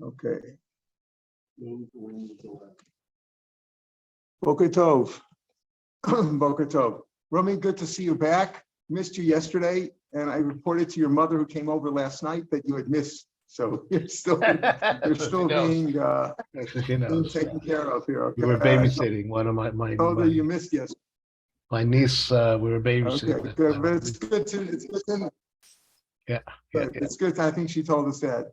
Okay. Boker Tov. Boker Tov. Rami, good to see you back. Missed you yesterday, and I reported to your mother who came over last night that you had missed. So you're still being taken care of here. Okay. We were babysitting one of my told her you missed yesterday. My niece, we were babysitting. Okay, good. But it's good to it's good. I think she told us that.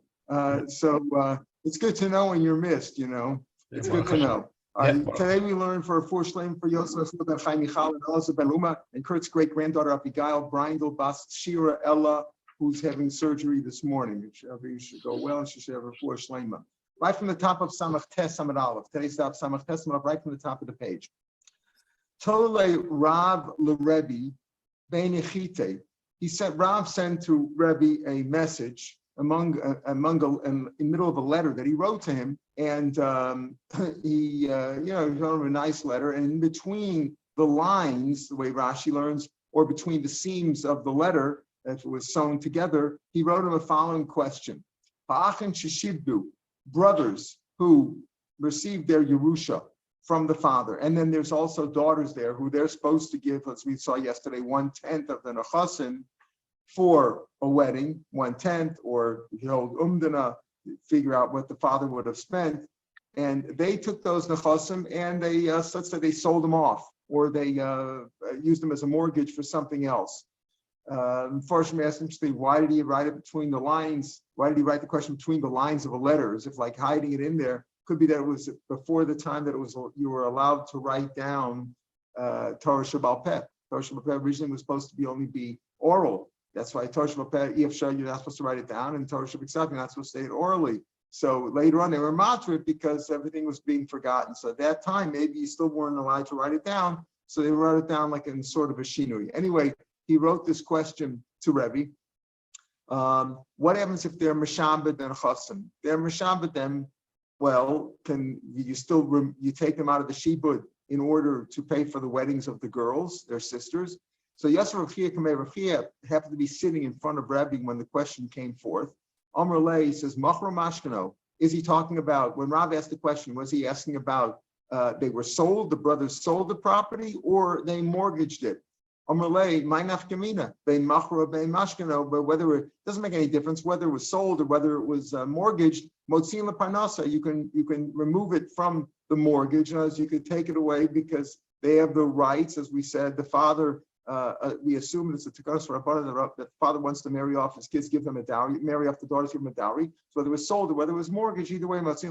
It's good to know when you're missed, It's good to know. Today we learned for a four shleim for Yosef ben Chaim Michal and Elazar ben Uma and Kurt's great-granddaughter Abigail Brindle Bas Shira Ella, who's having surgery this morning. She should go well and she should have a four shleima. Right from the top of Samach Tes Samad Aleph. Today's stop Samach Tes Samad Aleph, right from the top of the page. Tole Rav LeRebbe Ben Yechite. Rav sent to Rebbe a message in the middle of a letter that he wrote to him, and he wrote him a nice letter, and in between the lines, the way Rashi learns, or between the seams of the letter, if it was sewn together, he wrote him a following question: Ha'achin sheshibdu, brothers who received their Yerusha from the father, and then there's also daughters there who they're supposed to give, as we saw yesterday, 1/10 of the nechasim for a wedding, 1/10, or if you hold umdana, figure out what the father would have spent. And they took those nechasim and they, let's say they sold them off, or they used them as a mortgage for something else. Farshim asked him, why did he write it between the lines? Why did he write the question between the lines of a letter, as if like hiding it in there? Could be that it was before the time that you were allowed to write down Torah Shabbal Peh. Torah Shabbal Peh originally was supposed to be oral. That's why Torah Shabbal Peh, you're not supposed to write it down, and Torah Shabbal Peh, you're not supposed to say it orally. So later on, they were matra because everything was being forgotten. So at that time, maybe you still weren't allowed to write it down. So they wrote it down like in sort of a shinui. Anyway, he wrote this question to Rebbe. What happens if they're meshambed and chasim? They're meshambed them. Well, can you you take them out of the shibud in order to pay for the weddings of the girls, their sisters? So Yasser Rav Chia happened to be sitting in front of Rebbe when the question came forth. Amr Lei says, Machro Mashkano. Is he talking about, when Rav asked the question, was he asking about they were sold, the brothers sold the property, or they mortgaged it? Amr Lei, my nafkamina, bein Machro, bein Mashkano, but whether it doesn't make any difference whether it was sold or whether it was mortgaged, Motzin Leparnasa, you can remove it from the mortgage, as you could take it away because they have the rights, as we said, the father. We assume it's a tikanos for Rabbanan that the father wants to marry off his kids, give them a dowry, marry off the daughters, give them a dowry. So whether it was sold or whether it was mortgaged, either way, but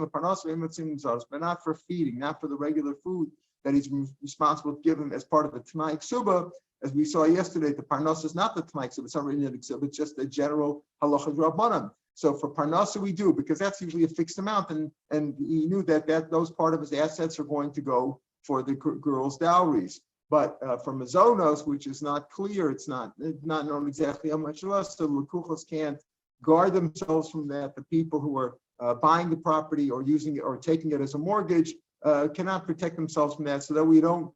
not for feeding, not for the regular food that he's responsible to give them as part of the Tanai Ksuba. As we saw yesterday, the Parnas is not the Tanai Ksuba, it's not written in the Ksuba, it's just a general halacha Rabbanan. So for Parnasa we do, because that's usually a fixed amount, and he knew that those part of his assets are going to go for the girls' dowries. But for Mazonos, which is not clear, it's not known exactly how much loss, so Lukuchos can't guard themselves from that. The people who are buying the property or using it or taking it as a mortgage cannot protect themselves from that, so that we don't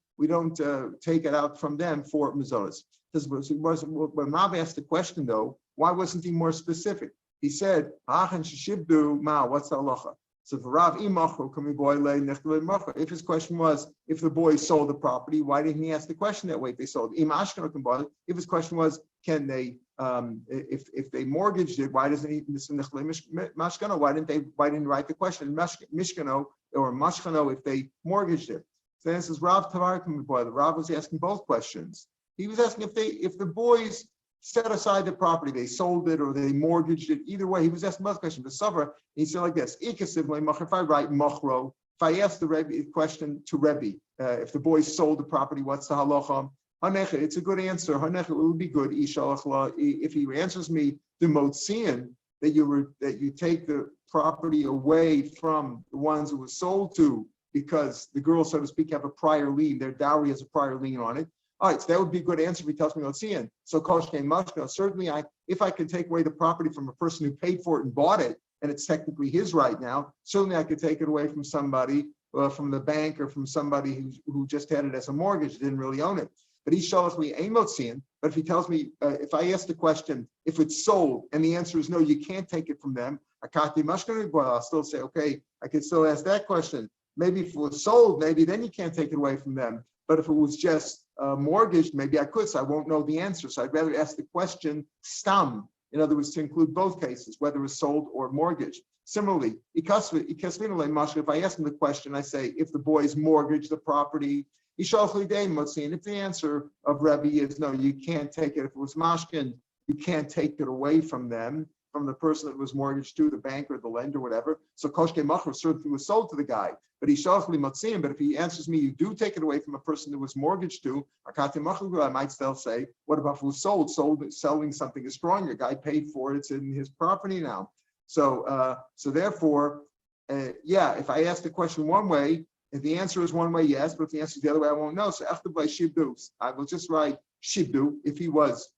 take it out from them for Mazonos. When Rav asked the question, though, why wasn't he more specific? He said, what's the halacha? So for Rav, if his question was, if the boys sold the property, why didn't he ask the question that way? If they sold, if his question was, can they, if they mortgaged it, why doesn't he? Why didn't he write the question Mishkano or Mashkano if they mortgaged it? So then it says Rav Rav was asking both questions. He was asking if the boys set aside the property, they sold it or they mortgaged it. Either way, he was asking both questions. The Suffer, he said like this: if I write machro, if I ask the Rebbe question to Rebbe, if the boys sold the property, what's the halacha? It's a good answer. It would be good. If he answers me the motzian, that you take the property away from the ones it was sold to, because the girls, so to speak, have a prior lien. Their dowry has a prior lien on it. All right, so that would be a good answer if he tells me Otzian. So Koshkein Mashko, certainly if I could take away the property from a person who paid for it and bought it, and it's technically his right now, certainly I could take it away from somebody, from the bank or from somebody who just had it as a mortgage, didn't really own it. But he shalach li ein motziin. But if he tells me, if I ask the question, if it's sold, and the answer is no, you can't take it from them, akati mashkan, well, I'll still say, okay, I can still ask that question. Maybe if it was sold, maybe then you can't take it away from them. But if it was just mortgaged, maybe I could, so I won't know the answer. So I'd rather ask the question stam. In other words, to include both cases, whether it's sold or mortgaged. Similarly, if I ask him the question, I say, if the boys mortgage the property, and if the answer of Rebbe is no, you can't take it. If it was mashkin, you can't take it away from them, from the person that was mortgaged to, the bank or the lender, whatever. So koshke machar certainly was sold to the guy. But but if he answers me, you do take it away from a person that was mortgaged to, I might still say, what about if it was sold? Selling something is strong. Your guy paid for it, it's in his property now. So therefore, if I ask the question one way, if the answer is one way, yes, but if the answer is the other way, I won't know. So after by shibdu, I will just write shibdu. If he was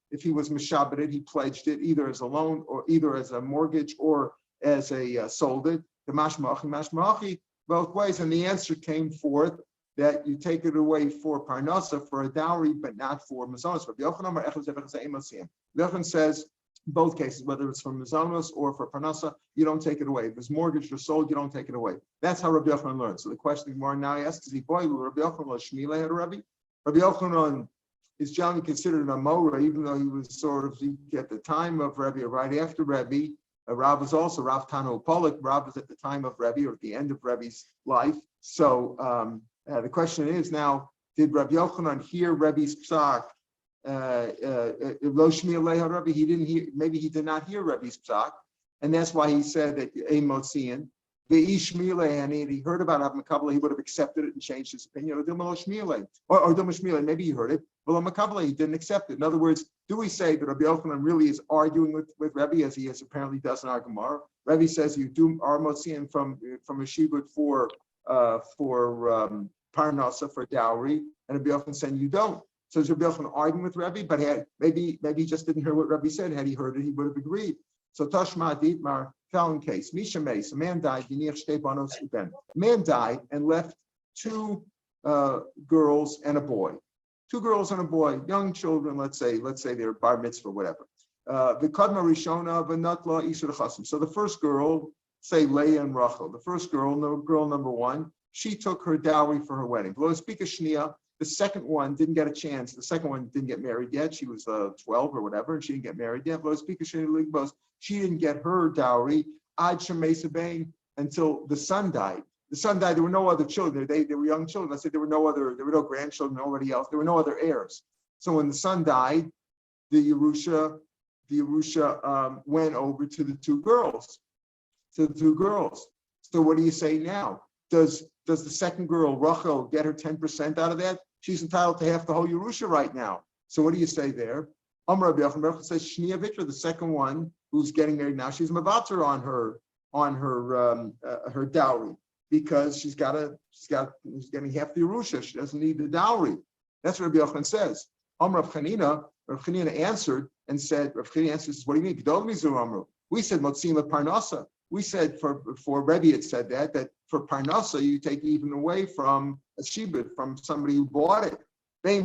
mishabeted, he pledged it either as a loan or either as a mortgage or as a sold it. The mashmachi, both ways, and the answer came forth that you take it away for parnasa, for a dowry, but not for mazonos. Yochanan says both cases, whether it's for mazonos or for parnasa, you don't take it away. If it's mortgaged or sold, you don't take it away. That's how Rabbi Yochanan learned. So the question Gemara now asks is, Rabbi Yochanan had a Rabbi? Rabbi Yochanan is generally considered a Mora, even though he was sort of at the time of Rebbe or right after Rebbe. Rav was also Rav Tano Polik. Rav was at the time of Rebbe or at the end of Rebbe's life. So the question is now, did Rabbi Yochanan hear Rebbe's psak? Lo Shmi Aleha Rebbe. He didn't hear. Maybe he did not hear Rebbe's psak, and that's why he said that Ein Motziin. And he heard about Rav Makabla, he would have accepted it and changed his opinion. Or maybe he heard it, but Makabla, he didn't accept it. In other words, do we say that Rabbi Yochanan really is arguing with Rebbe, as he apparently does in our Gemara? Rebbe says you do our Motziin from a shibud for parnasa, for dowry, and Rabbi Yochanan saying you don't. So is Rabbi Yochanan arguing with Rebbe, but maybe he just didn't hear what Rebbe said. Had he heard it, he would have agreed. So Tashma Dietmar, felon case, Misha Mace, a man died, man died and left two girls and a boy. Two girls and a boy, young children, let's say they're bar mitzvah, whatever. The Kadma Rishona, Vanatla, Isur Chasim. So the first girl, say Leah and Rachel, the first girl number one, she took her dowry for her wedding. Lo speak a shnia. The second one didn't get a chance. The second one didn't get married yet. She was 12 or whatever, and she didn't get married yet. She didn't get her dowry until the son died. The son died. There were no other children. They were young children. I said there were no grandchildren, nobody else. There were no other heirs. So when the son died, the Yerusha went over to the two girls. So what do you say now? Does the second girl, Rachel, get her 10% out of that? She's entitled to half the whole Yerusha right now. So what do you say there? Amar Rabbi Yochanan says Shnia Vitra, the second one who's getting married now, she's mavater on her dowry because she's getting half the Yerusha. She doesn't need the dowry. That's what Rabbi Yochanan says. Amar Rav Chanina answered and said, Rav Chanina answers, what do you mean? Gdol Mizur Amru. We said Motzim Parnasa. We said for Rebbe it said that for Parnasa you take even away from a shibud, from somebody who bought it. Why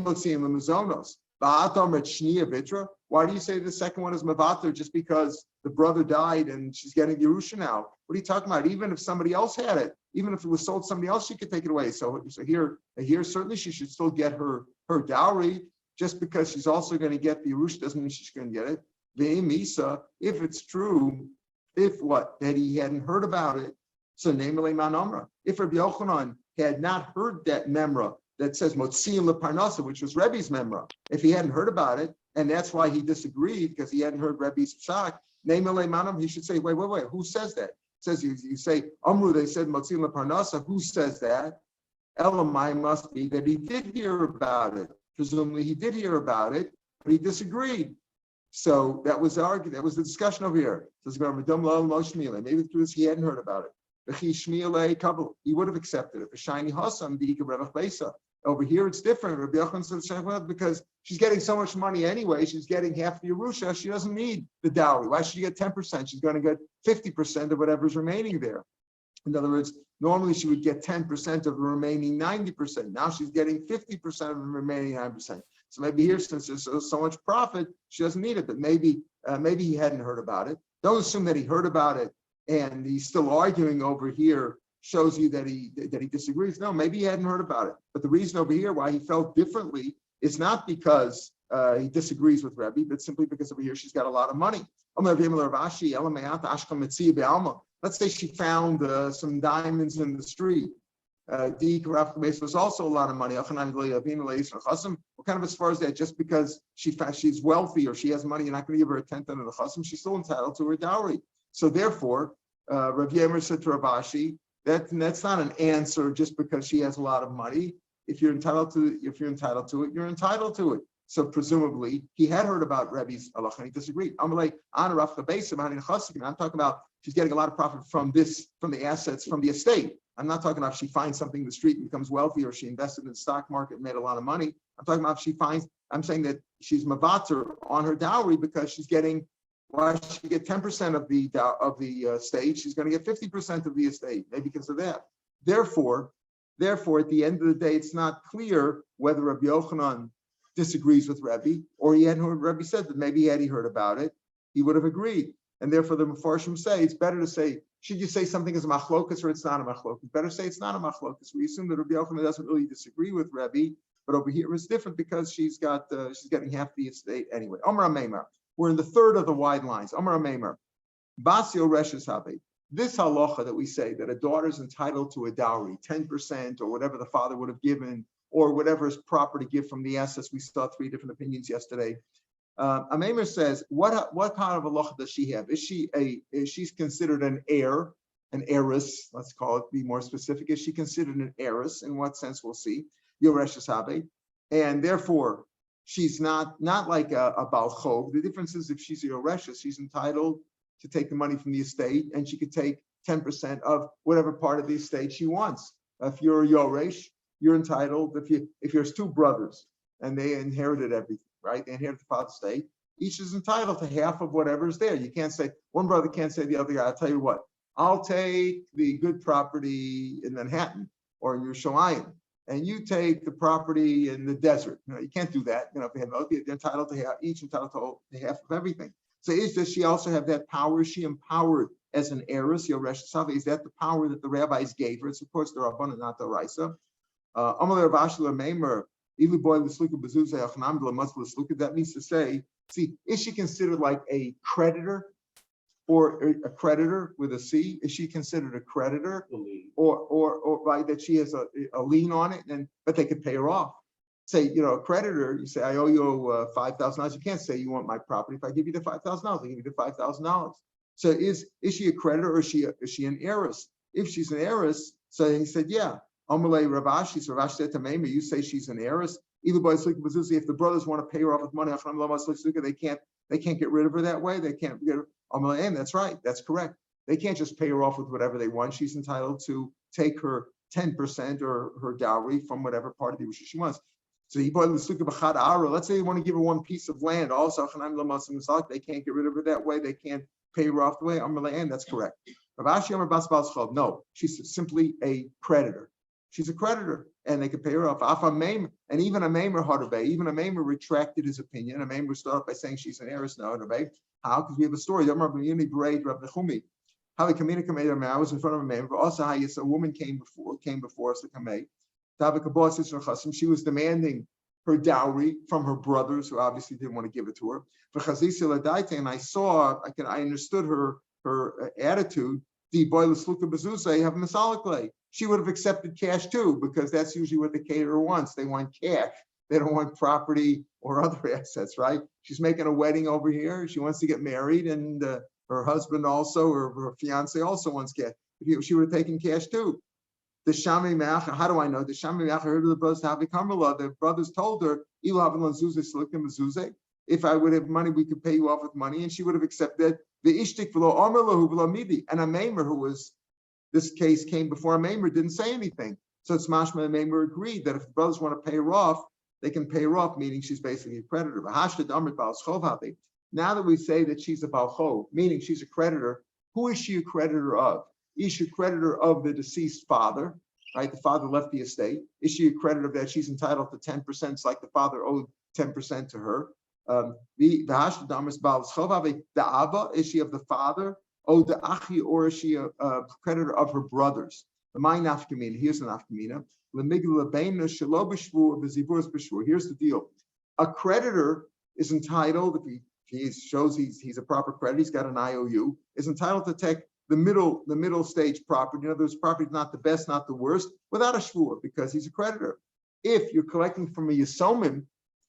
do you say the second one is mavater just because the brother died and she's getting Yerusha now? What are you talking about? Even if somebody else had it, even if it was sold to somebody else, she could take it away. So here certainly she should still get her dowry. Just because she's also going to get the Yerusha doesn't mean she's going to get it. If it's true, that he hadn't heard about it, so namely manamra. If Rabbi Yochanan had not heard that memra that says Motziim leparnasa, which was Rebbe's memra, if he hadn't heard about it, and that's why he disagreed because he hadn't heard Rebbe's psak, namely manam, he should say, wait, who says that? It says you say Amru, they said Motziim leparnasa. Who says that? Elamai must be that he did hear about it. Presumably he did hear about it, but he disagreed. So that was the argument. That was the discussion over here. Maybe through this he hadn't heard about it. He would have accepted it. Over here it's different. Rabbi Yochanan said because she's getting so much money anyway. She's getting half the Yerusha. She doesn't need the dowry. Why should she get 10%? She's going to get 50% of whatever's remaining there. In other words, normally she would get 10% of the remaining 90%. Now she's getting 50% of the remaining 9%. So maybe here, since there's so much profit, she doesn't need it. But maybe he hadn't heard about it. Don't assume that he heard about it and he's still arguing over here. Shows you that he disagrees. No, maybe he hadn't heard about it. But the reason over here why he felt differently is not because he disagrees with Rebbe, but simply because over here she's got a lot of money. Let's say she found some diamonds in the street. Was also a lot of money. What kind of as far as that? Just because she's wealthy or she has money, you're not going to give her a tenth of the chasam. She's still entitled to her dowry. So therefore, Rav Meir said to Rav Ashi, that's not an answer just because she has a lot of money. If you're entitled to it, you're entitled to it. So presumably he had heard about Rebbe's halacha and he disagreed. I'm talking about she's getting a lot of profit from the assets, from the estate. I'm not talking about if she finds something in the street and becomes wealthy, or she invested in the stock market and made a lot of money. I'm talking about if I'm saying that she's mavater on her dowry because she's getting, why should she get 10% of the estate? She's going to get 50% of the estate, maybe because of that. Therefore, at the end of the day, it's not clear whether Rabbi Yochanan disagrees with Rebbe, or he hadn't heard Rebbe said that maybe had he heard about it, he would have agreed. And therefore, the Mefarshim say it's better to say, should you say something is a machlokas or it's not a machlokas? Better say it's not a machlokas. We assume that Rabbi Yochanan doesn't really disagree with Rebbe, but over here it's different because she's getting half the estate anyway. Amar Meimar. We're in the third of the wide lines. Amar Meimar. Basio Reshes Habe. This halacha that we say that a daughter's entitled to a dowry, 10% or whatever the father would have given, or whatever is proper to give from the assets. We saw three different opinions yesterday. Meimar says, what kind of halacha does she have? Is she's considered an heir, an heiress? Let's call it, be more specific. Is she considered an heiress? In what sense? We'll see. Yoreshes Habe, and therefore she's not like a Baal Chov. The difference is if she's a Yoreshes, she's entitled to take the money from the estate, and she could take 10% of whatever part of the estate she wants. If you're a Yoresh, you're entitled, if there's two brothers and they inherited everything, right? They inherited the father's estate, each is entitled to half of whatever's there. You can't say, one brother can't say to the other guy, I'll tell you what, I'll take the good property in Manhattan or in Yerushalayim, and you take the property in the desert. You can't do that. If they have, they're entitled to have, each entitled to half of everything. So does she also have that power? Is she empowered as an heiress? Yoresh Savi, is that the power that the rabbis gave her? It's of course the Rabbanan, not the Raisa. That means to say, see, is she considered like a creditor, or a creditor with a C? Is she considered a creditor, or right, that she has a lien on it, but they could pay her off? Say, a creditor, you say, I owe you $5,000. You can't say you want my property. If I give you the $5,000, I give you the $5,000. So is she a creditor, or is she an heiress? If she's an heiress, so he said, yeah. Amalei Ravashi, so Ravashi said to Meimar, you say she's an heiress. If the brothers want to pay her off with money, they can't get rid of her that way. They can't get her. Amalei, that's right. That's correct. They can't just pay her off with whatever they want. She's entitled to take her 10% or her dowry from whatever part of the Yerusha she wants. So let's say they want to give her one piece of land. Also, they can't get rid of her that way. They can't pay her off the way. Amalei, that's correct. No, she's simply a creditor. She's a creditor, and they could pay her off. And even a Meimar retracted his opinion. A Meimar started by saying she's an heiress now. How? Because we have a story. How the Kamei, I was in front of a Meimar, but also how a woman came before us, the Kamei. She was demanding her dowry from her brothers, who obviously didn't want to give it to her. And I understood her attitude. She would have accepted cash too, because that's usually what the caterer wants. They want cash. They don't want property or other assets, right? She's making a wedding over here. She wants to get married, and her husband also, or her fiance also wants cash. She would have taken cash too. The Shami Me'ach, how do I know? The Shami Me'ach heard of the brothers have become Allah. The brothers told her, if I would have money, we could pay you off with money, and she would have accepted the ishtik v'lo amarlahu v'lo midi. And a Meimar, this case came before a Meimar, didn't say anything. So it's mashma, and Meimar agreed that if the brothers want to pay her off, they can pay her off, meaning she's basically a creditor. Now that we say that she's a Baal Chov, meaning she's a creditor, who is she a creditor of? Is she a creditor of the deceased father? Right, the father left the estate. Is she a creditor of that? She's entitled to 10%, like the father owed 10% to her. The Abba, is she of the father? Oh, the Achi, or is she a creditor of her brothers? The my nafkamina. Here's the nafkamina. Here's the deal. A creditor is entitled, if he shows he's a proper creditor, he's got an IOU, is entitled to take the middle stage property. In other words, property is not the best, not the worst, without a shvua, because he's a creditor. If you're collecting from a yisomim,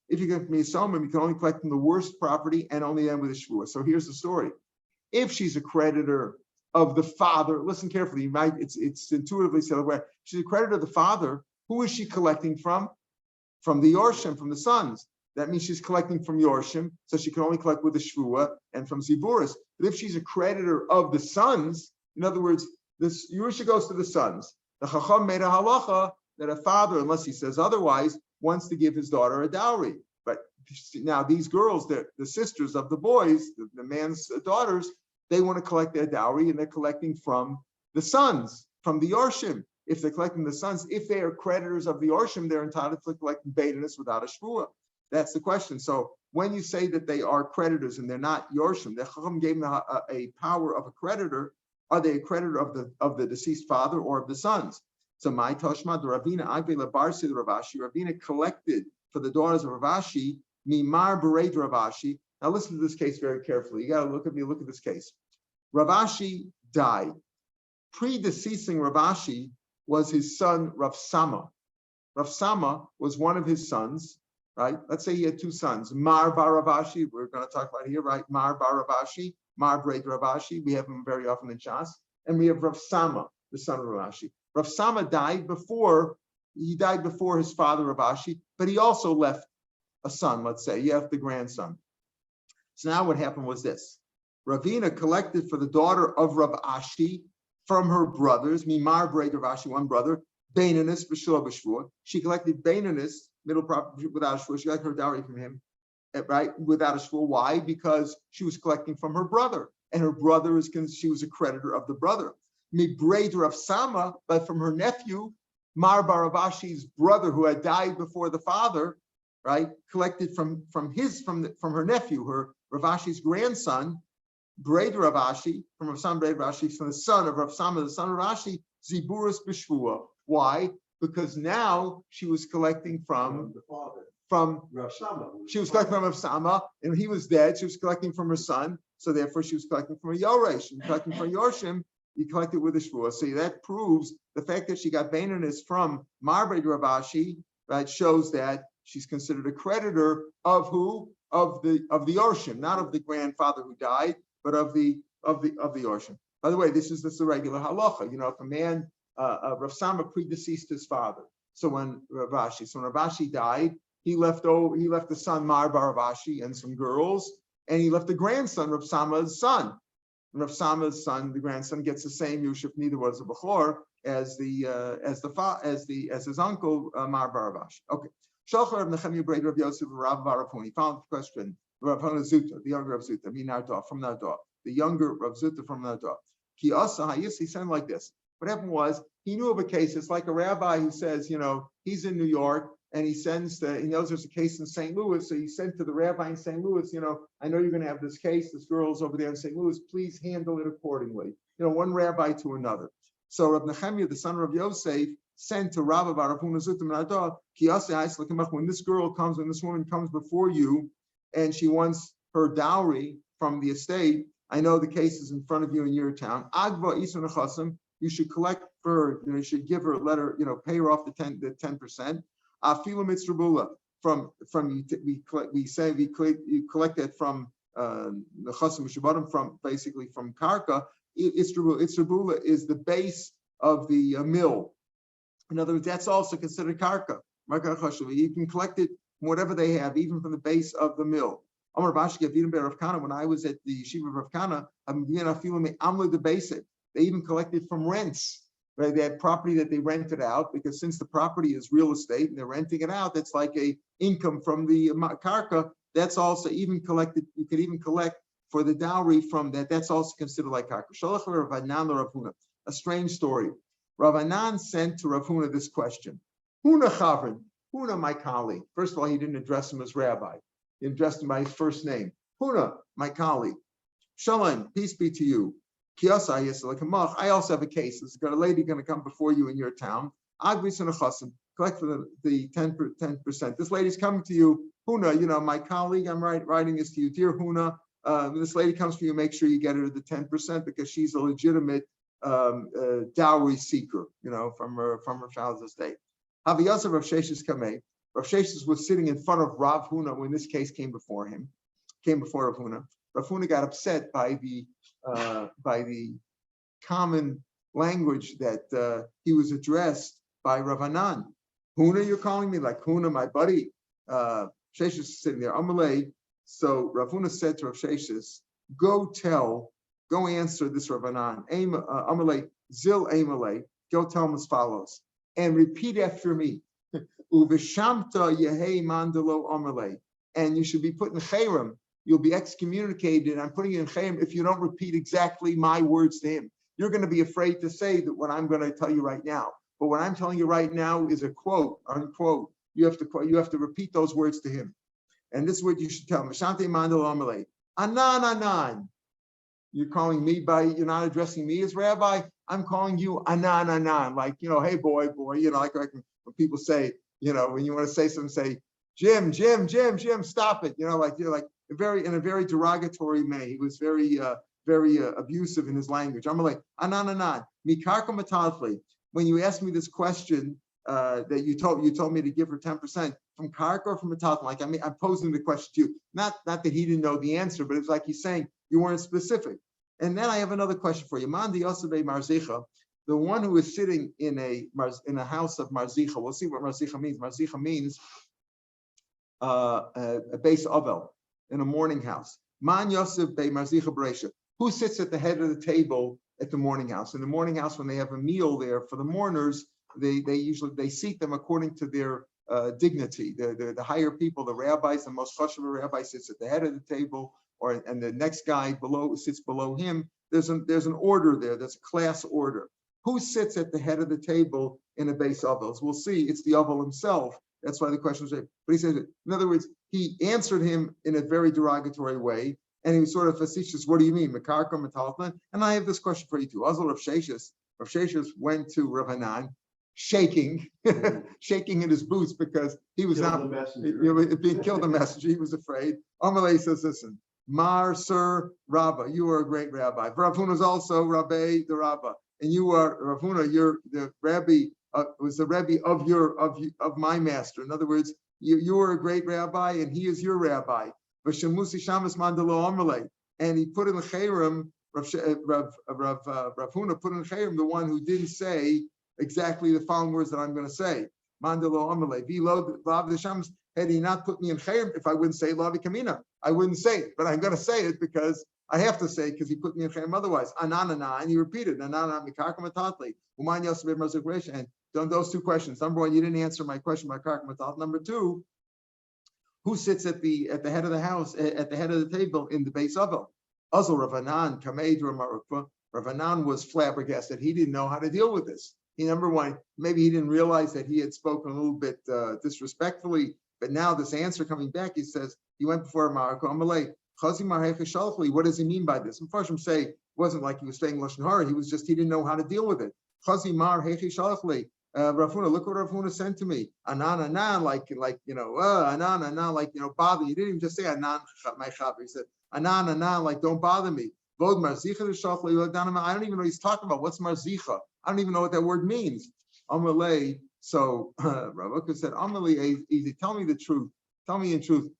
you can only collect from the worst property and only end with a shvua. So here's the story. If she's a creditor of the father, listen carefully, it's intuitively said, she's a creditor of the father, who is she collecting from? From the Yorshim, from the sons. That means she's collecting from Yorshim, so she can only collect with the Shvua and from Ziburis. But if she's a creditor of the sons, in other words, this Yerusha goes to the sons. The Chacham made a halacha that a father, unless he says otherwise, wants to give his daughter a dowry. But now these girls, the sisters of the boys, the man's daughters, they want to collect their dowry, and they're collecting from the sons, from the Yorshim. If they're collecting the sons, if they are creditors of the Yorshim, they're entitled to collect Beidanis without a Shvua. That's the question. So when you say that they are creditors and they're not Yorshim, the Chacham gave them a power of a creditor. Are they a creditor of the deceased father or of the sons? So my Toshma, the Ravina Agvela Barsi, the Ravashi, Ravina collected for the daughters of Ravashi, Mimar Bereit Ravashi. Now listen to this case very carefully. You got to look at this case. Ravashi died. Predeceasing Ravashi was his son Rav Sama. Rav Sama was one of his sons, right? Let's say he had two sons, Mar Bar Ravashi, we're going to talk about here, right? Mar Bar Ravashi, Mar Breit Ravashi, we have him very often in Shas, and we have Rav Sama, the son of Ravashi. Rav Sama died before his father Ravashi, but he also left a son, let's say, he left the grandson. So now what happened was this. Ravina collected for the daughter of Rav Ashi from her brothers, Mimar Breit Ravashi, one brother, Beinanis, B'shua B'shua. She collected Beinanis, middle property without a shvua. She got her dowry from him, right? Without a shvua. Why? Because she was collecting from her brother, and her brother she was a creditor of the brother. Mibreder of Sama, but from her nephew, Mar Baravashi's brother, who had died before the father, right? Collected from her nephew, her Ravashi's grandson, Breder Ravashi, from Rav Sam Breder Ravashi, from the son of Rav Sama, the son of Rashi, Ziburis B'shvua. Why? Because now she was collecting from the father, from Rav Sama. She was collecting from Rav Sama, and he was dead. She was collecting from her son, so therefore she was collecting from a Yoresh. And collecting from Yorshim, you collect it with a shvua. So that proves the fact that she got Beinanis from Marbei Ravashi, right? Shows that she's considered a creditor of who? Of the Yorshim, not of the grandfather who died, but of the Yorshim. By the way, this is the regular halacha. You know, if a man Rav Sama predeceased his father. So when Ravashi died, he left the son Mar Baravashi and some girls, and he left the grandson Rav Sama's son. And Rav Sama's son, the grandson, gets the same yushif, neither was a bechor as his uncle Mar Baravashi. Okay. Shalchar of Nechemia Breder of Yosef Rav Barapuni found the question. Rav Zuta, the younger Rav Zuta, from Nardor, the younger Rav Zuta from Nardor. He said like this. What happened was he knew of a case. It's like a rabbi who says, you know, he's in New York and he knows there's a case in St. Louis. So he sent to the rabbi in St. Louis, you know, I know you're going to have this case. This girl's over there in St. Louis. Please handle it accordingly. You know, one rabbi to another. So Rav Nechemia, the son of Yosef, sent to Rabbi Barapuna Zutim Nardor, when this woman comes before you and she wants her dowry from the estate, I know the case is in front of you in your town. Agva Isun Chasim, you should collect for her, you know, you should give her a letter, you know, pay her off the 10%. Afilu mitzrabula, you collect that from the chasim shabadim, from basically from karka. Itzrabula is the base of the mill. In other words, that's also considered karka. You can collect it from whatever they have, even from the base of the mill. When I was at the yeshiva of Rav Kana, the basic. They even collected from rents. Right? They had property that they rented out, because since the property is real estate and they're renting it out, that's like a income from the karka. That's also even collected. You could even collect for the dowry from that. That's also considered like karka. A strange story. Rav Anan sent to Rav Huna this question. Huna Chavrin, Huna, my colleague. First of all, he didn't address him as rabbi. He addressed him by his first name. Huna, my colleague. Shalom, peace be to you. I also have a case. There's a lady going to come before you in your town. Collect for the 10%. This lady's coming to you. Huna, my colleague, I'm writing this to you. Dear Huna, this lady comes for you. Make sure you get her the 10% because she's a legitimate dowry seeker, from her father's estate. Haviyasa Rav Sheshes Kamei. Rav Sheshes was sitting in front of Rav Huna when this case came before Rav Huna. Rav Huna got upset by the common language that he was addressed by Rav Anan. Huna, you're calling me like Huna, my buddy. Sheshes is sitting there. Amalei. So Rav Huna said to Rav Sheshes, go answer this Rav Anan. Amalei, Zil Amalei. Go tell him as follows. And repeat after me. Uvishamta Yehei Mandalo Amalei. And you should be put in Chayrim. You'll be excommunicated. I'm putting you in Chayrim if you don't repeat exactly my words to him. You're going to be afraid to say that what I'm going to tell you right now. But what I'm telling you right now is a quote, unquote. You have to repeat those words to him. And this is what you should tell him. Shante Mandalo Amalei. Anan. You're calling me you're not addressing me as rabbi. I'm calling you anan. Like, hey boy, like when people say, when you want to say something, say, Jim, stop it. Like in a very derogatory way. He was very abusive in his language. I'm like, anan. Mikarka matalfli. When you asked me this question, that you told me to give her 10% from karka or from a talmud. Like, I'm posing the question to you. Not that he didn't know the answer, but it's like he's saying you weren't specific. And then I have another question for you. Mandi Yosebe Marzicha, the one who is sitting in a house of Marzicha. We'll see what Marzicha means. Marzicha means a base ovel in a morning house. Man Yosef Be Marzicha Beresha. Who sits at the head of the table at the morning house? In the morning house, when they have a meal there for the mourners, they seat them according to their dignity. The higher people, the rabbis, the most chashuv rabbi sits at the head of the table, and the next guy sits below him. There's an order there. There's a class order. Who sits at the head of the table in a base ovel? We'll see. It's the ovel himself. That's why the question was raised. But he said, in other words, he answered him in a very derogatory way, and he was sort of facetious. What do you mean, Mekarka, Metaltman? And I have this question for you too. Azal Rav Sheshes went to Rav Hanan, shaking in his boots because he was being killed the messenger. He was afraid. Amalei says, listen, Mar Sir Rabba, you are a great rabbi. Rav Huna is also Rabbi the Rabba, and you are Rav Huna. You're the Rabbi. Was the Rebbe of my master. In other words, you are a great rabbi, and he is your rabbi. And he put in the Chayrim, Rav Huna put in the Chayrim the one who didn't say exactly the following words that I'm going to say. Mandalo Amalei. Had he not put me in Chayrim, if I wouldn't say Lavi Kamina, I wouldn't say it. But I'm going to say it because I have to say it because he put me in Chayrim otherwise. Ananana, and he repeated, Anana Mikarka Matatli, Uman Yosef Marzakresh. And done those two questions. Number one, you didn't answer my question about Karka Matatli. Number two, who sits at the head of the house, at the head of the table in the base ovel? Also, Rav Anan, Rav Anan was flabbergasted. He didn't know how to deal with this. Number one, maybe he didn't realize that he had spoken a little bit disrespectfully, but now this answer coming back, he says, he went before Marako Amalei, what does he mean by this? And Farshim say, it wasn't like he was saying Lashon Hara, he didn't know how to deal with it. Rav Huna, look what Rav Huna sent to me. Anan, like bother. He didn't even just say Anan, my chaver. He said Anan, like don't bother me. I don't even know what he's talking about. What's marzicha? I don't even know what that word means. Amalei. So Rav Huna said, Amalei, easy. Tell me the truth. Tell me in truth.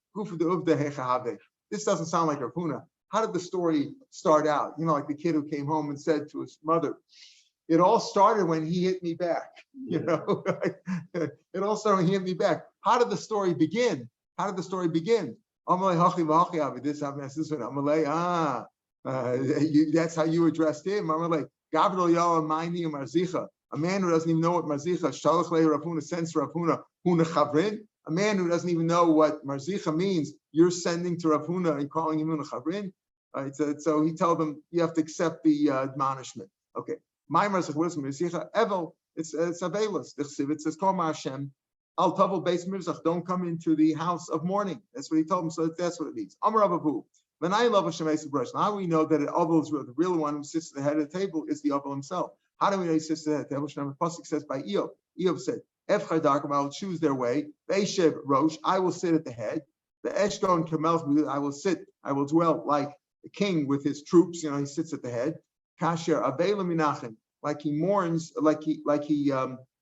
This doesn't sound like Rav Huna. How did the story start out? Like the kid who came home and said to his mother, it all started when he hit me back. It all started when he hit me back. How did the story begin? That's how you addressed him. A man who doesn't even know what marzicha, sends Rav Huna, a man who doesn't even know what marzicha means, you're sending to Rav Huna and calling him Huna Chavrin. So he told them, you have to accept the admonishment. Okay. My marzicha, what is marzicha? Evel. It's Avelis. It says, Kol Hashem. Al Tavel Beis Mirzach, don't come into the house of mourning. That's what he told him. So that's what it means. Amar Abavu. When I love a Shemesh brush, how we know that an Avel is the real one who sits at the head of the table is the Avel himself. How do we know he sits at the head of the table? Shneimar Pasuk says by Eov. Eov said, Efchar Darkim, I will choose their way. Ve'eshev Rosh, I will sit at the head. The Eshgon Kamelch, I will dwell like the king with his troops. He sits at the head. Kasher Avela Minachem, like he mourns, like he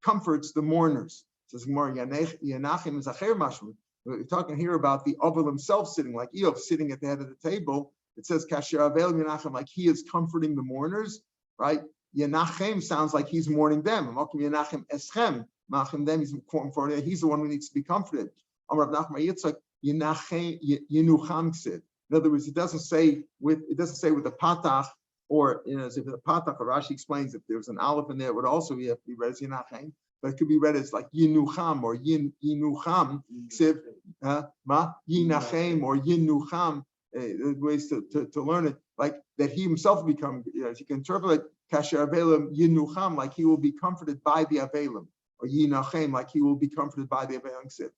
comforts the mourners. It says more Yanachim is Acher Mashma. We're talking here about the Avel himself sitting, like Eov sitting at the head of the table. It says Kasher Avela Minachem, like he is comforting the mourners, right? Yanachem sounds like he's mourning them. Yanachem Eschem, Machem them. He's the one who needs to be comforted. Amar Rav Nachman Yitzchak Yanachem Yenucham Sid. In other words, it doesn't say with the patach, or as if the patach, or Rashi explains if there's an aleph in there, it would also have to be read as Yanachem, but it could be read as like Yinucham or Yinucham, Ksiv, Yinachem or Yinucham. Ways to learn it, like that he himself will become, as you can interpret it, Kasher Avelim Yinucham, like he will be comforted by the Avelim, or Yinachem, like he will be comforted by the Avelim.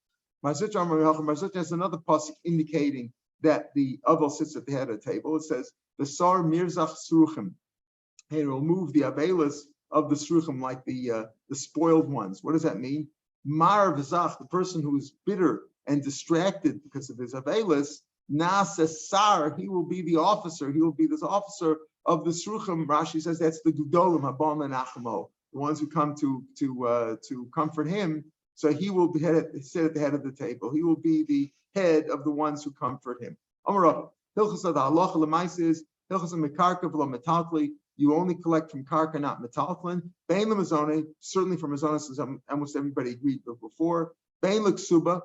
Marzut has another pasuk indicating that the Avel sits at the head of the table. It says, the Sar Mirzach Sruchim. He will move the Avelis of the Sruchim, like the spoiled ones. What does that mean? Mar V'zach, the person who is bitter and distracted because of his Avelis, Nasasar, he will be the officer. He will be this officer of the Sruchim. Rashi says that's the Gudolim, Habam and Achamo, the ones who come to comfort him. So he will sit at the head of the table. He will be the head of the ones who comfort him. Amar Hilchas of the Halacha L'Mais is Hilchas of Mekarka V'lo Metalkli. You only collect from Karka, not Metalklin. Bein Lemazone, certainly from Mazonas, as almost everybody agreed before. Bein L'Ksuba,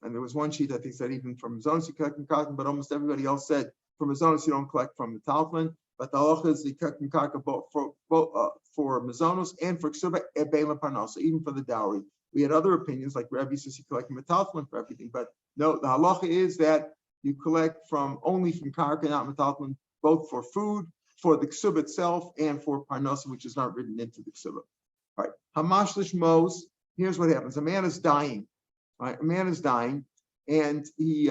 and there was one sheet I think said even from Mazonas you collect from Karka, but almost everybody else said from Mazonas you don't collect from Metalklin. But the Halacha is you collect from Karka both for Mazonos and for Ksuba, and Bein L'Parnasa, even for the dowry. We had other opinions, like Rabbi says you collect metaltlin for everything, but no, the halacha is that you collect only from karka, not metaltlin, both for food, for the ksuba itself, and for parnasa, which is not written into the ksuba. All right, hamash lishmos. Here's what happens: a man is dying, right? A man is dying, and he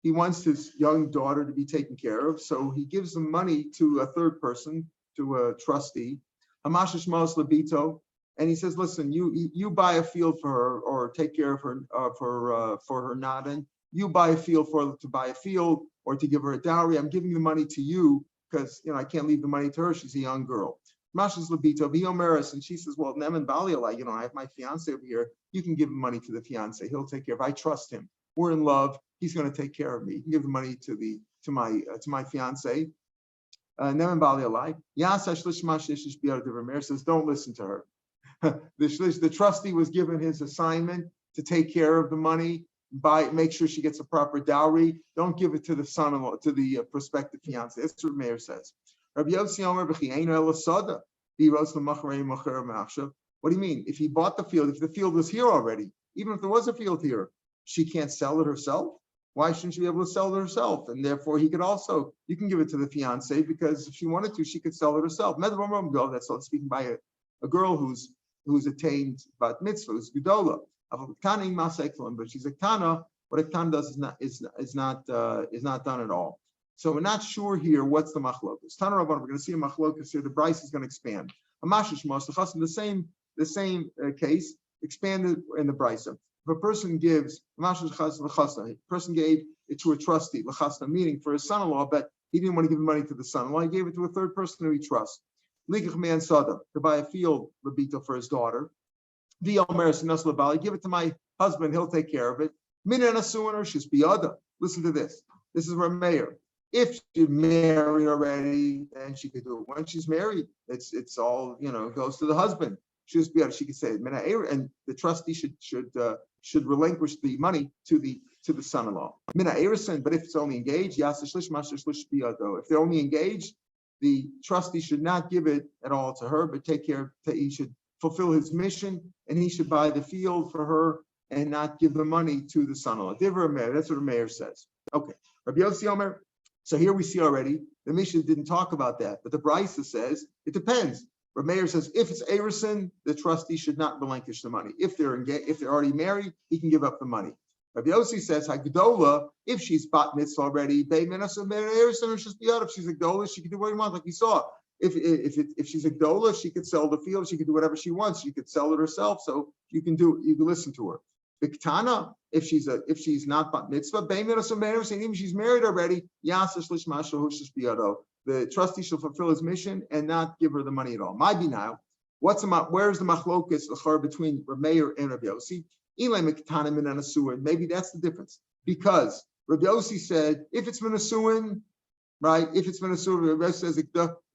wants his young daughter to be taken care of, so he gives the money to a third person, to a trustee. Hamash lishmos labito. And he says, listen, you buy a field for her, or take care of her for her nadan. You buy a field for her to buy a field, or to give her a dowry. I'm giving the money to you because I can't leave the money to her. She's a young girl. Mashas labito v'yomeres, and she says, well, Neman Balialai, I have my fiance over here. You can give the money to the fiance. He'll take care of. I trust him. We're in love. He's going to take care of me. You can give the money to my fiance. Neman Balialai. Yasash lishmash ishish biyar de Rav Meir says, don't listen to her. The trustee was given his assignment to take care of the money, make sure she gets a proper dowry. Don't give it to the son-in-law, to the prospective fiance. That's what Meir says. Rabbi Yossi Omer b'chi eino ela sada. What do you mean? If he bought the field, if the field was here already, even if there was a field here, she can't sell it herself? Why shouldn't she be able to sell it herself? And therefore, you can give it to the fiance, because if she wanted to, she could sell it herself. That's all speaking by a girl who's attained bat mitzvah, who's gedola. But she's a kana. What a kana does is not done at all. So we're not sure here what's the machlokas. Tana Rabban, we're going to see a machlokas here. The Bryce is going to expand. The same case expanded in the Bryce. If a person gives a person gave it to a trustee, meaning for his son-in-law, but he didn't want to give the money to the son-in-law. He gave it to a third person who he trusts. Likach man sada, to buy a field labito for his daughter. Give it to my husband, he'll take care of it. Listen to this. This is Rav Meir. If she's married already, then she could do it. When she's married, it's all goes to the husband. She could say it. And the trustee should relinquish the money to the son-in-law. But if it's only engaged, if they're only engaged, the trustee should not give it at all to her, but he should fulfill his mission, and he should buy the field for her and not give the money to the son-in-law. That's what Meir says. Okay. Rabbi Yossi Omer. So here we see already, the Mishnah didn't talk about that, but the Brisa says, it depends. Rav Meir says if it's Erison, the trustee should not relinquish the money. If they're already married, he can give up the money. Rav Yossi says Hagdola, if she's bat mitzvah already, if she's a Gdola, she can do what he wants, like we saw. If she's a Gdola, she could sell the field, she could do whatever she wants, she could sell it herself, so you can listen to her. Biktana, if she's not bat mitzvah, even if she's married already, the trustee shall fulfill his mission and not give her the money at all. My now, where's the machlokas between Rav Meir and Rav Yossi? Maybe that's the difference, because Rav Yossi said if it's menasuin, right? If it's menasuin,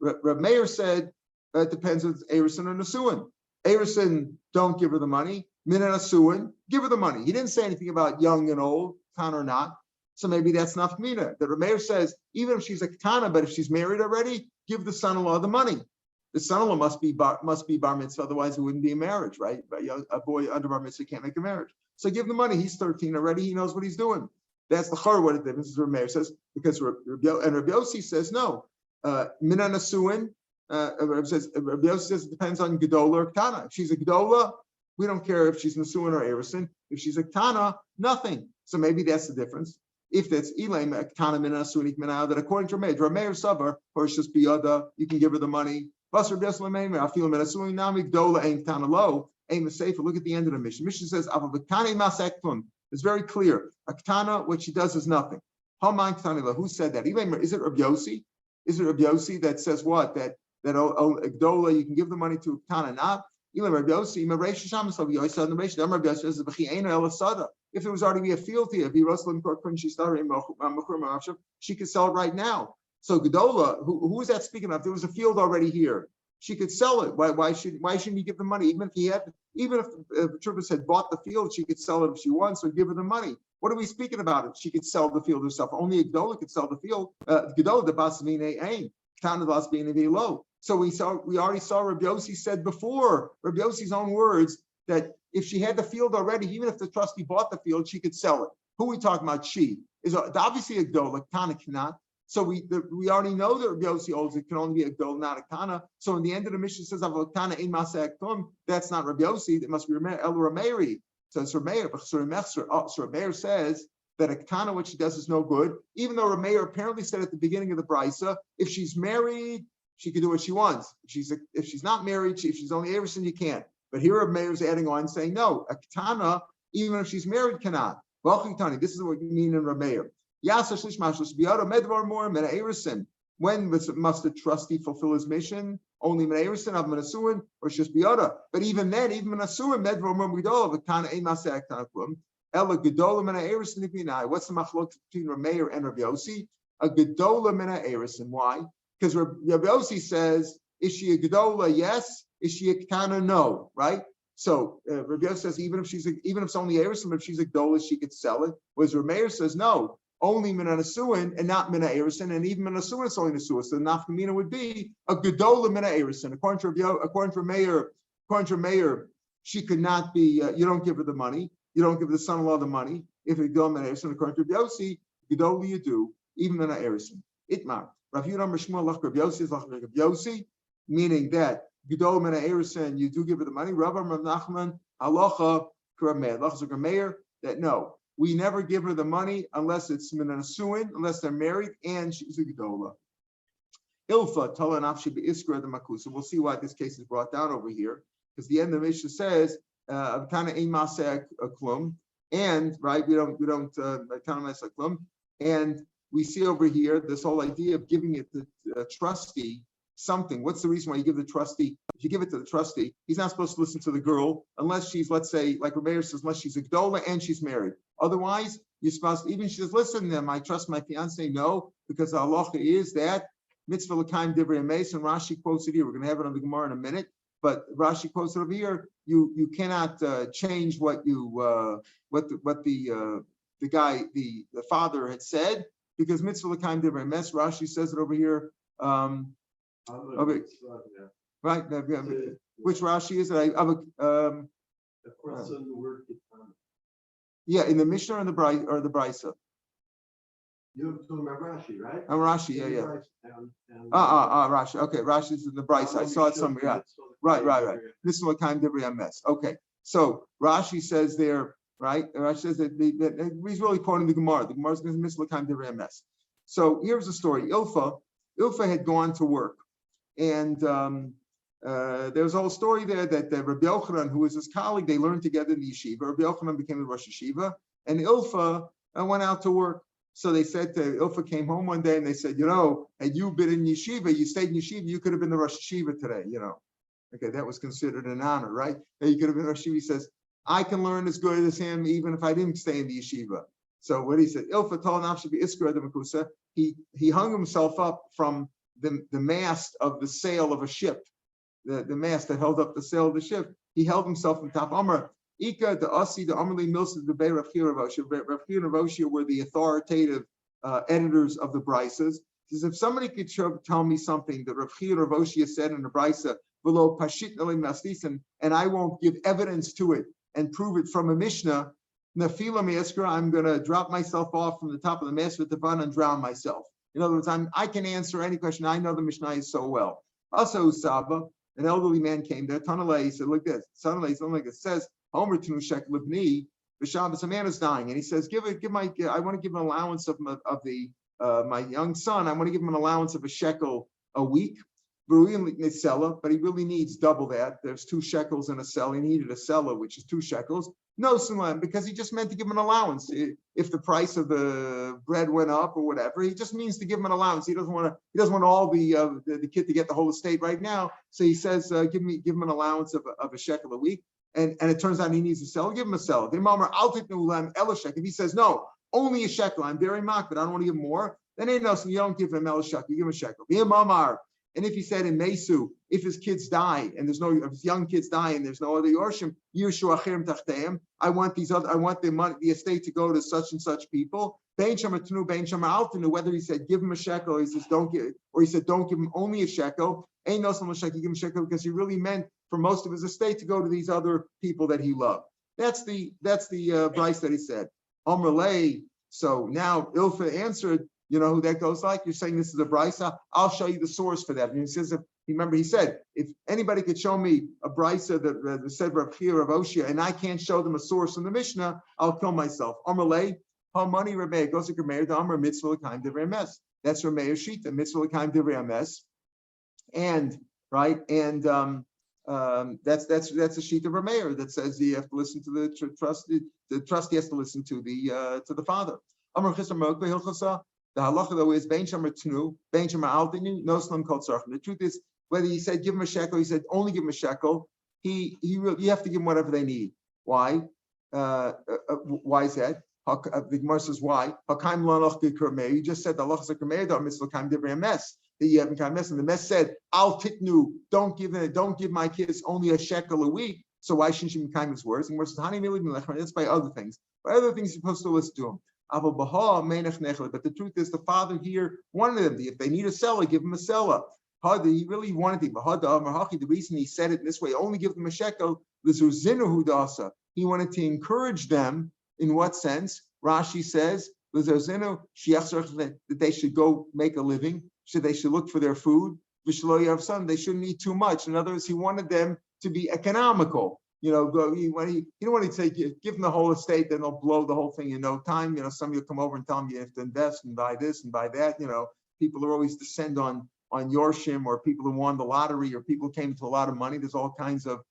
Rav Meir said it depends if it's erison or nasuin. Erison, don't give her the money. Minasuin, give her the money. He didn't say anything about young and old, tan or not. So maybe that's nafkamina. That Rav Meir says even if she's a katana, but if she's married already, give the son-in-law the money. The son-in-law must be bar mitzvah, otherwise it wouldn't be a marriage, right? A boy under bar mitzvah can't make a marriage. So give the money. He's 13 already. He knows what he's doing. That's the chor what it difference is. Rav Meir says because Rav Yossi says no. Mina nasuin. Rav Yossi says it depends on gedola or katana. If she's a gedola, we don't care if she's nasuin or erison. If she's a katana, nothing. So maybe that's the difference. If that's Elaim, Katana Mina Sunik Mina, that according to Rav Meir Savar, Horshus Biyada, you can give her the money. Look at the end of the mission. Mission says, it's very clear. A Katana, what she does is nothing. Who said that? Is it Rav Yossi? Is it Rav Yossi that says what? That Gdola, you can give the money to a Katana, not? If it was already be a field here, she could sell it right now. So Gedola, who is that speaking of? There was a field already here. She could sell it. Why shouldn't he give the money? Even if Trubus had bought the field, she could sell it if she wants, or give her the money. What are we speaking about? It she could sell the field herself. Only a Gedola could sell the field. Gedola the basmine ain. Town of basmine low. So we already saw Rav Yossi said before, Rav Yossi's own words, that if she had the field already, even if the trustee bought the field, she could sell it. Who are we talking about? She is obviously a Gdola, Kana cannot. So we already know that Rav Yossi holds it can only be a Gdola, not a Kana. So in the end of the mission says, Kana in Masaktum, that's not Rav Yossi, it must be El Rameiri. So it's Rameir, but Rameir says that a Kana, what she does is no good, even though Rameir apparently said at the beginning of the Brisa, if she's married, she can do what she wants. If she's not married, if she's only Everson, you can't. But here Rav Meir is adding on saying, no, a katana, even if she's married, cannot. This is what you mean in Rav Meir. When must the trustee fulfill his mission? Only Meirison of Manasuin or just Biota. But even then, even Manasuin, Medvar Mumidol of Kana a Masak Takum, Ella Gedola Mena Erison Nipinai. What's the machlok between Rav Meir and Rav Yossi? A Gedola Mena Erison. Why? Because Rav Yossi says, is she a Gedola? Yes. Is she a Ketana? No. Right? So Rav Yossi says, even if it's only Erison, but if she's a Gedola, she could sell it. Whereas Rav Meir says, no, only Mina Nasuin and not Mina Erison, and even Mina Nasuin is only Nasuin. So the Nafkamina would be a Gedola Mina Erison. According to Meir, she could not be, you don't give her the money. You don't give the son-in-law the money. If it's Gedola Mina Erison, according to Rav Yossi, Gedola you do, even Mina Erison. Itmar. Rav Yudam Rishmuel Lach Rav Yossi is Lach Rav Yossi, meaning that Gedol Mena Erison, you do give her the money. Rav Nachman Halacha Krameh. Lachas Krameh that no, we never give her the money unless it's Minasuin, unless they're married and she's a Gedola. Ilfa Tola Nafshi Iskra the Makusa. We'll see why this case is brought down over here, because the end of the Mishnah says Kana Ein Maseh Klum, and right we don't Kana Maseh Klum, and we see over here this whole idea of giving it to the trustee something. What's the reason why you give the trustee? If you give it to the trustee, he's not supposed to listen to the girl unless she's, let's say, like Rav Meir says, unless she's a Gdola and she's married. Otherwise, you're supposed to, even she says, listen, I trust my fiance. No, because the halacha is that mitzvah l'kaim divrei emes, and Rashi quotes it here. We're going to have it on the Gemara in a minute, but Rashi quotes it over here. You cannot change what the father had said. Because mitzvah l'kaim divrei emes, Rashi says it over here. Right? Which Rashi is it? Yeah, in the Mishnah or the Brisa. You're talking about Rashi, right? Oh, Rashi, yeah. Rashi. Okay, Rashi's in the bright side. I saw it somewhere. Yeah. Right. This is what kind of mess. Okay, so Rashi says there, right? Rashi says that he's really quoting the Gemara. The Gemara's going to miss what kind of mess. So here's the story. Ilfa had gone to work, and there's a whole story there that Rabbi Yochanan, who was his colleague, they learned together in the yeshiva. Rabbi Yochanan became the Rosh Yeshiva, and Ilfa went out to work. So they said to Ilfa came home one day and they said, had you been in yeshiva, you stayed in yeshiva, you could have been the Rosh Yeshiva today, Okay, that was considered an honor, right? You could have been Rosh Yeshiva. He says, I can learn as good as him even if I didn't stay in the yeshiva. So what he said, Ilfa told Nafshabi Iskra de Makusa, he hung himself up from the mast of the sail of a ship, the mast that held up the sail of the ship. He held himself on top. Amr, Ika, the Asi, the Amrli Milsa, the Bay Rav Shapiro Rav Shapiro and Rav were the authoritative editors of the Brises. He says, if somebody could tell me something that Rav Shapiro said in the Brisa, below Pashit Mastis, and I won't give evidence to it and prove it from a Mishnah, Nafila Me'eskra, I'm going to drop myself off from the top of the mast with the fun and drown myself. In other words, I can answer any question. I know the Mishnah is so well. Also, Saba, an elderly man came there. Tanalei, he said, look at this. Tanalei, something like it says, Homer Tunu Shek Libni, the Shabbos, a man is dying, and he says, I want to give an allowance of my young son. I want to give him an allowance of a shekel a week. But he really needs double that. There's 2 shekels in a cell. He needed a cellar, which is 2 shekels. No, because he just meant to give him an allowance. If the price of the bread went up or whatever, he just means to give him an allowance. He doesn't want all the kid to get the whole estate right now. So he says, give him an allowance of a shekel a week. And it turns out he needs a cellar. Give him a cellar. If he says no, only a shekel, I'm very mocked, but I don't want to give him more. Then you don't give him a shekel. You give him a shekel. And if he said in Mesu, if his kids die and if his young kids die and there's no other Yorshim, I want the money, the estate to go to such and such people. Whether he said give him a shekel, or he says don't give, or he said don't give him only a shekel. Ain't no someone shekel, give him a shekel because he really meant for most of his estate to go to these other people that he loved. That's the Bryce that he said. Amrlei. So now Ilfa answered. You know who that goes like? You're saying this is a brisa. I'll show you the source for that. And he says, he said, if anybody could show me a brisa that said Rav Shapiro, Rav Oshia, and I can't show them a source in the Mishnah, I'll kill myself. Amalei, Hamani Rabbi, goes to Rameir, the Amr mitzvah l'kaim divrei mes. That's Rav Meir Shita, mitzvah l'kaim divrei mes. And right, and that's a sheet of Rav Meir that says you have to listen to the trustee. The trustee has to listen to the father. Amr Chisam Mokbe Hilchasa. The halacha though is bein shamar tnu, bein shamar altinu, no slam kol tzarchim. The truth is, whether he said give him a shekel, he said only give him a shekel. You have to give him whatever they need. Why? Why is that? The Gemara says why? Hakaim lanoch gekurmei. You just said the halacha gekurmei dar mitzvah kaim divrei mes. That you haven't kaim mes, and the mes said al titnu. Don't give my kids only a shekel a week. So why shouldn't you be kaim his words? And Gemara says hani milig melechmer. That's by other things. By other things, you're supposed to listen to him. But the truth is, the father here wanted them. If they need a cellar, give them a cellar. He really wanted it. The reason he said it this way, only give them a shekel, he wanted to encourage them. In what sense? Rashi says that they should go make a living. They should look for their food. They shouldn't eat too much. In other words, he wanted them to be economical. He don't want to say give them the whole estate, then they'll blow the whole thing in no time. Somebody will come over and tell them you have to invest and buy this and buy that. People are always descend on Yorshim, or people who won the lottery, or people who came to a lot of money. There's all kinds of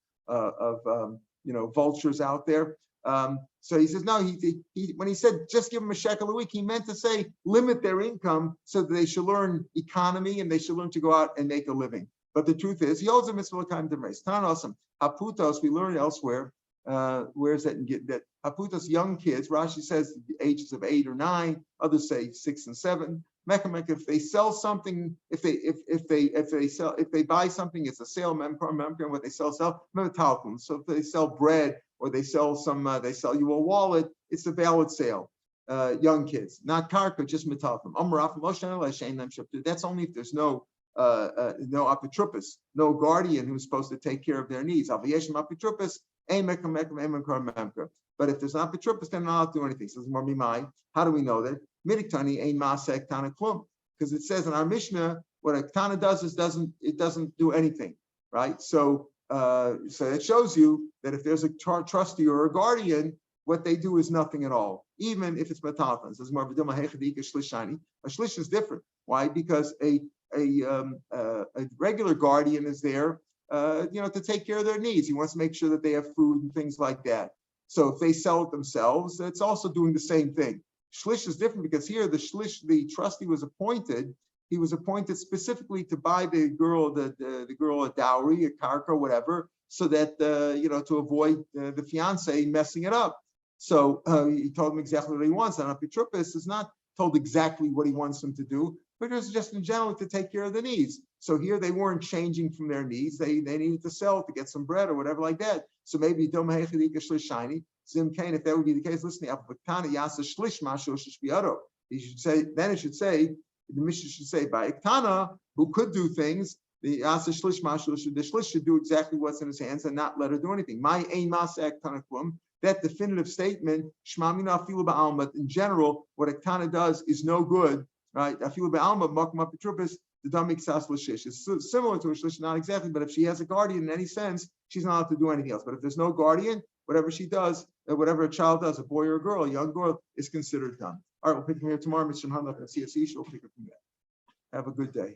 vultures out there. So he says no. He when he said just give them a shekel a week, he meant to say limit their income so that they should learn economy and they should learn to go out and make a living. But the truth is, he holds a mitzvah time to race. Tanasam haputos. We learn elsewhere. Where is that? That haputos, young kids. Rashi says the ages of 8 or 9. Others say 6 and 7. Mechamek. If they sell something, if they buy something, it's a sale. Remember what they sell. So if they sell bread or they sell you a wallet, it's a valid sale. Young kids, not karka, just metalkum. That's only if there's no apotropos, no guardian who's supposed to take care of their needs. But if there's not Petrupus, then not allowed to do anything. So more mimai. How do we know that? Midiktani ain't Masa Ektana Klum. Because it says in our Mishnah, what Ektana does is doesn't do anything, right? So it shows you that if there's a trustee or a guardian, what they do is nothing at all, even if it's metalton. Says more a shlish is different. Why? Because a regular guardian is there, to take care of their needs. He wants to make sure that they have food and things like that. So if they sell it themselves, it's also doing the same thing. Shlish is different because here the trustee was appointed. He was appointed specifically to buy the girl a dowry, a karka, whatever, so that to avoid the fiance messing it up. So he told him exactly what he wants. And Petrupus is not told exactly what he wants him to do, but it's just in general to take care of the needs. So here they weren't changing from their needs. They needed to sell to get some bread or whatever like that. So maybe if that would be the case, listen, the Mishnah should say by Iktana, who could do things, the shlish should do exactly what's in his hands and not let her do anything. My ain masa Iktana klum. That definitive statement, Shmamina afilu ba'alma, in general, what Iktana does is no good, right? Afilu ba'alma, makma petrupis, the damik sas l'shish. It's similar to a shlish, not exactly, but if she has a guardian in any sense, she's not allowed to do anything else. But if there's no guardian, whatever she does, whatever a child does, a boy or a girl, a young girl, is considered done. All right, we'll pick from here tomorrow. Mr. Hanlon and CSE, she'll pick it from there. Have a good day.